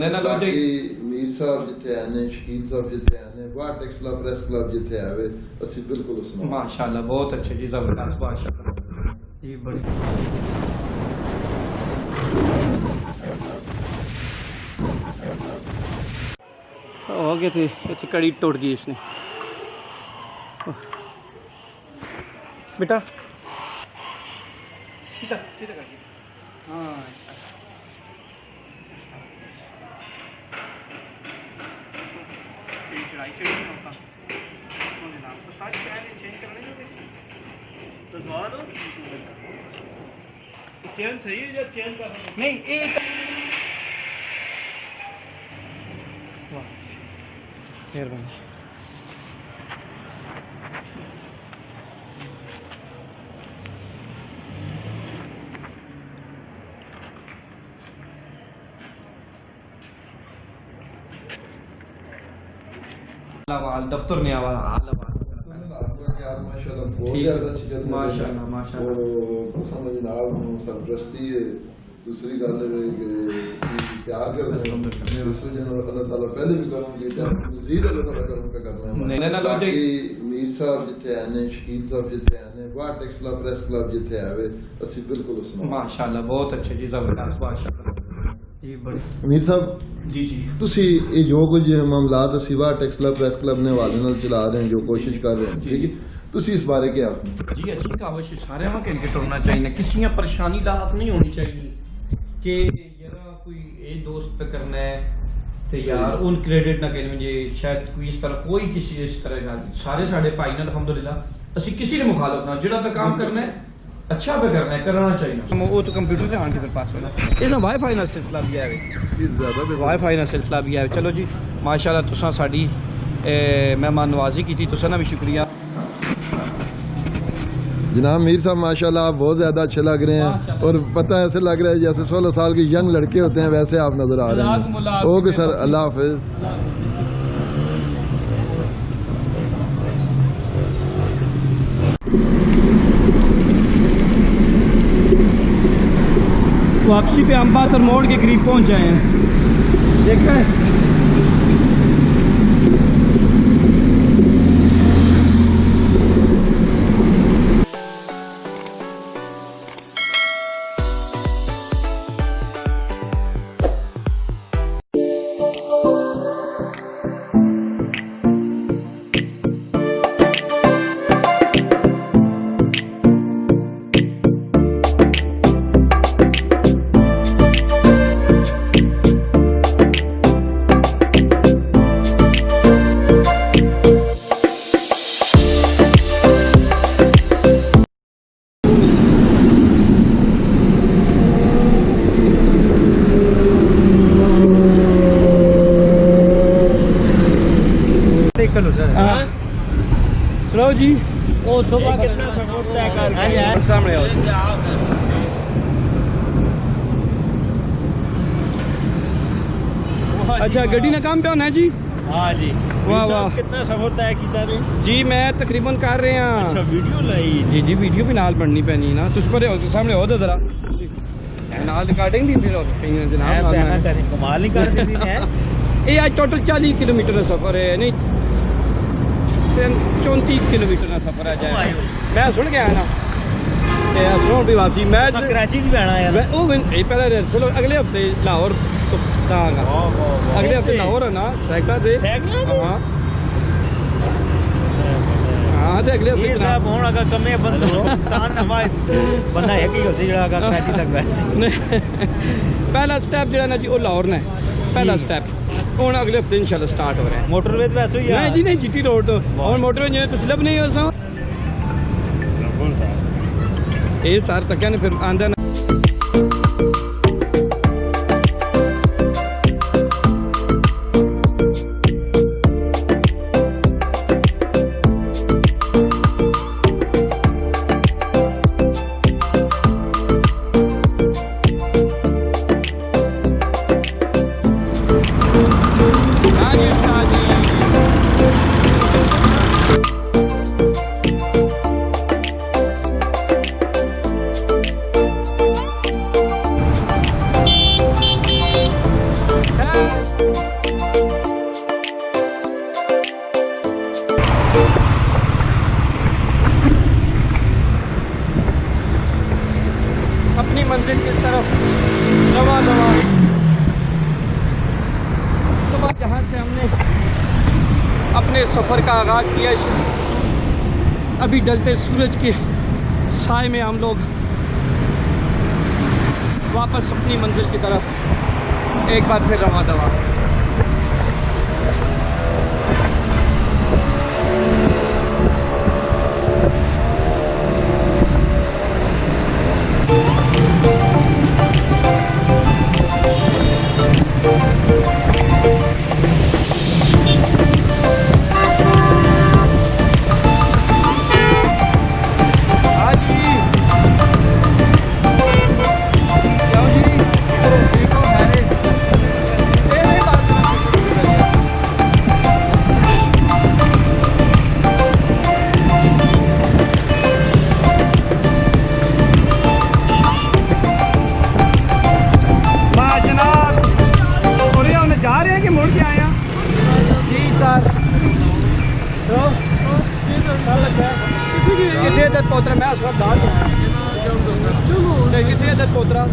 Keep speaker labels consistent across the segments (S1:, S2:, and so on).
S1: बाकी मीर साहब जिथे आने, शकील साहब जिथे आने, वाह टेक्सला प्रेस क्लब जिथे आवे, असि बिल्कुल उस नाल
S2: माशाल्लाह बहुत अच्छे जी, जबरदस्त माशाल्लाह जी। बड़ी हो गए थे, अच्छी कड़ी तोड़ दी इसने बेटा। सीधा सीधा कर दिया। हाँ चेन सही है या चेन कर नहीं एक मेहरबानी। दफ्तर में आवा माशाल्लाह माशाल्लाह
S1: सरपरस्ती है। दूसरी गल प्यार करना अल्लाह ताला पहले भी करूंगी, मज़ीद अल्लाह ताला करना है। बाकी मीर साहब जिथे आने, शकील साहब जिथे आने, वाह टेक्सला प्रेस क्लब जिथे आवे, असि बिल्कुल उस नाल
S2: माशाल्लाह बहुत अच्छे जी, जबरदस्त माशाल्लाह जी। बड़ी
S1: मीर साहब
S2: जी जी
S1: ਤੁਸੀਂ ਇਹ ਜੋ ਕੁਝ ਮਾਮਲਾਤ ਅਸੀਂ ਵਾਹ ਟੈਕਸਲਾ ਪ੍ਰੈਸ ਕਲੱਬ ਨੇ ਹਵਾਲੇ ਨਾਲ ਚਲਾ ਰਹੇ ਹਾਂ, ਜੋ ਕੋਸ਼ਿਸ਼ ਕਰ ਰਹੇ ਹਾਂ, ਠੀਕ ਹੈ, ਤੁਸੀਂ ਇਸ ਬਾਰੇ ਕੀ ਆਖਦੇ
S2: जी? अच्छी काविश सारे वहाँ के टुरना चाहिए, किसी परेशानी का हाथ नहीं होनी चाहिए कि यार कोई ये दोस्त पे करना है तो यार उन क्रेडिट ना कहने मुझे शायद कोई इस तरह कोई किसी इस तरह का सारे साढ़े भाई ने अल्हम्दुलिल्लाह असि किसी ने मुखालफ ना जिहड़ा पे काम करना है अच्छा पे करना है, करना चाहिए। वो तो कंप्यूटर से आने के पास में इस वाईफाई ना सिलसिला भी है, वाईफाई ना सिलसिला भी है। चलो जी माशाल्लाह तुसां साडी मेहमान नवाजी की थी, तुसां ना भी शुक्रिया
S1: जनाब। मीर साहब माशाल्लाह आप बहुत ज़्यादा अच्छे लग रहे हैं और पता है ऐसे लग रहा है जैसे 16 साल के यंग लड़के होते हैं, वैसे आप नजर आ रहे हैं। ओके सर, अल्लाह हाफिज।
S2: वापसी पे हम बातर मोड़ के करीब पहुंच जाए हैं, देखा है। सुनाओ जी,
S3: वो सुबह कितना सफर तय कर
S2: सामने आओ। अच्छा गड्डी ने काम पे होना है जी?
S3: हाँ जी।
S2: वाह वाह,
S3: कितना सफर तय किया
S2: जी? मैं तकरीबन कर रहे हैं।
S3: अच्छा वीडियो लाई
S2: जी जी, वीडियो भी नाल बननी पैनी ना, तुझ पर सामने हो जरा नाल रिकॉर्डिंग भी फिर जनाब
S3: कमाल नहीं कर दी है।
S2: ये आज टोटल 40 किलोमीटर का सफर है, नहीं 34 किलोमीटर का सफर है जाए। मैं सुन गया ना सुनो भी वापसी मैं
S3: कराची भी आना यार।
S2: पहले चलो अगले हफ्ते लाहौर तो अगले हफ्ते लाहौर है ना साइकिल से। हाँ हाँ तो अगले हफ्ते
S3: साहब होना का कमे बंदा है कि उसी जगह का कराची तक वैसे
S2: पहला स्टेप जो ना जी वो लाहौर ने पहला स्टेप ਹੁਣ अगले हफ्ते इंशाल्लाह स्टार्ट हो रहा है।
S3: मोटरवे तो वैसे ही है
S2: नहीं जी, नहीं जीटी रोड तो और मोटरवे जो तुम लब नहीं हो सा ये सार तक ने फिर आंदा ना अपनी मंजिल की तरफ रवा दवा। सुबह जहाँ से हमने अपने सफ़र का आगाज़ किया, अभी ढलते सूरज के साए में हम लोग वापस अपनी मंजिल की तरफ एक बार फिर रवा दवा। कितने अदद पोतरा मैं उस वक्त दाल कितने अदद पोतरा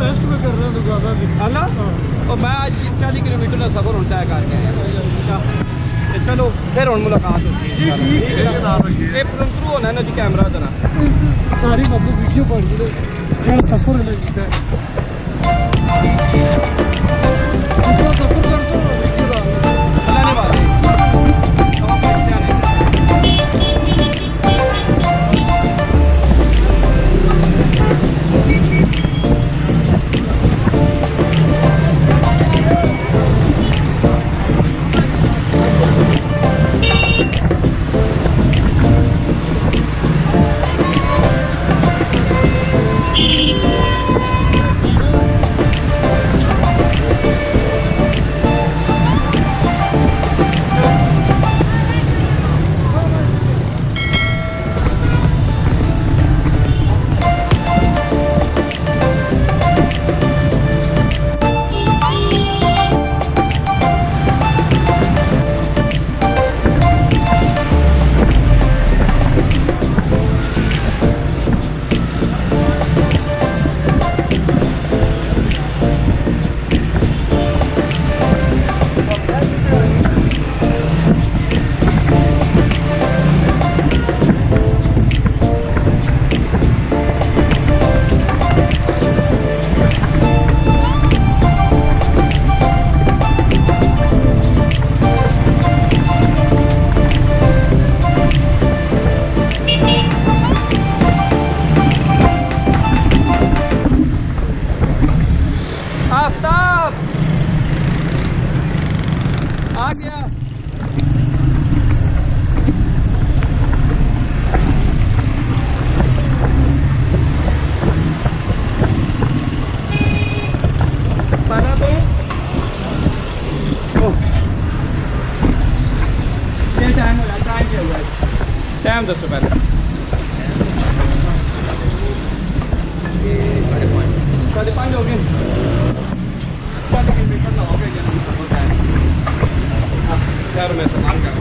S4: रेस्ट में कर रहे हैं दुकाना की
S2: अल्लाह और मैं आज 40 किलोमीटर का सफ़र होता है करके आया। चलो फिर हम मुलाकात होती है। ये प्रिंटरू होना ना जी कैमरा जरा
S4: सारी मतलब वीडियो पड़ गई जो सफर है लगता है सफर करते
S2: अल्लाह ने बात आफ्ताब आ गया। पाना तो ये टाइम हो रहा है, टाइम क्या हुआ है? टाइम 10 से पहले 5:30 हो गए। शहर में सामान कर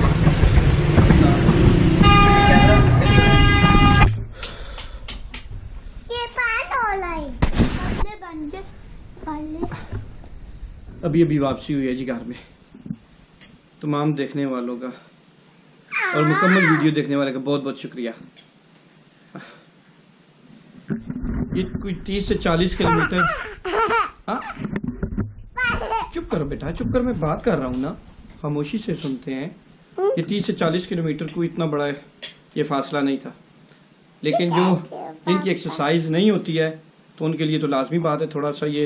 S2: अभी अभी वापसी हुई है जी घर में। तमाम देखने वालों का और मुकम्मल वीडियो देखने वाले का बहुत बहुत शुक्रिया। ये कोई 30 से 40 किलोमीटर। हाँ चुप करो बेटा, चुप कर, मैं बात कर रहा हूँ ना, खामोशी से सुनते हैं। ये 30 से 40 किलोमीटर कोई इतना बड़ा ये फासला नहीं था, लेकिन जो इनकी एक्सरसाइज नहीं होती है तो उनके लिए तो लाजमी बात है थोड़ा सा ये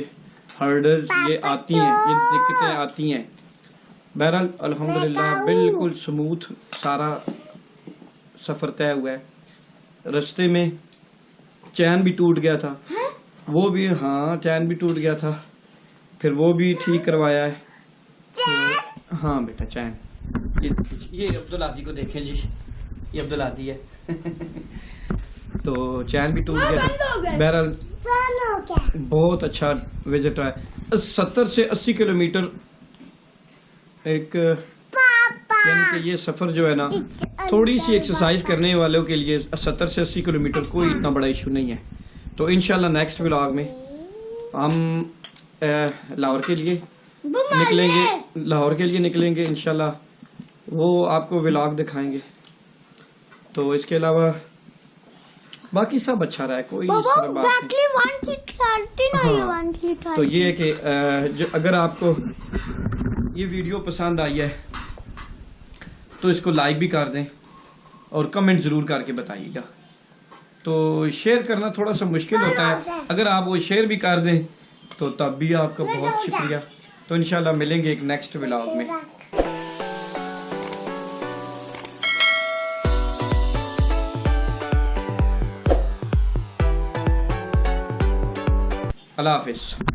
S2: हर्डल्स ये आती हैं, ये दिक्कतें आती हैं। बहरहाल अल्हम्दुलिल्लाह बिल्कुल स्मूथ सारा सफ़र तय हुआ है। रास्ते में चैन भी टूट गया था, वो भी, हाँ चैन भी टूट गया था, फिर वो भी ठीक करवाया है। तो हाँ बेटा चैन, ये अब्दुल आदी को देखें जी, ये अब्दुल आदी है। तो चैन भी टूट गया था। बहरहाल बहुत अच्छा विजिट रहा है। 70 से 80 किलोमीटर एक, यानी कि ये सफ़र जो है ना, थोड़ी सी एक्सरसाइज करने वालों के लिए 70 से 80 किलोमीटर कोई इतना बड़ा इशू नहीं है। तो इंशाल्लाह नेक्स्ट व्लॉग में हम लाहौर के लिए निकलेंगे इंशाल्लाह, वो आपको व्लॉग दिखाएंगे। तो इसके अलावा बाकी सब अच्छा रहा है, कोई इस तरह बात नहीं। तो ये है कि जो अगर आपको ये वीडियो पसंद आई है तो इसको लाइक भी कर दें और कमेंट ज़रूर करके बताइएगा। तो शेयर करना थोड़ा सा मुश्किल होता है, अगर आप वो शेयर भी कर दें तो तब भी आपका बहुत शुक्रिया। तो इंशाल्लाह मिलेंगे एक नेक्स्ट व्लॉग में। अल्लाह हाफिज़।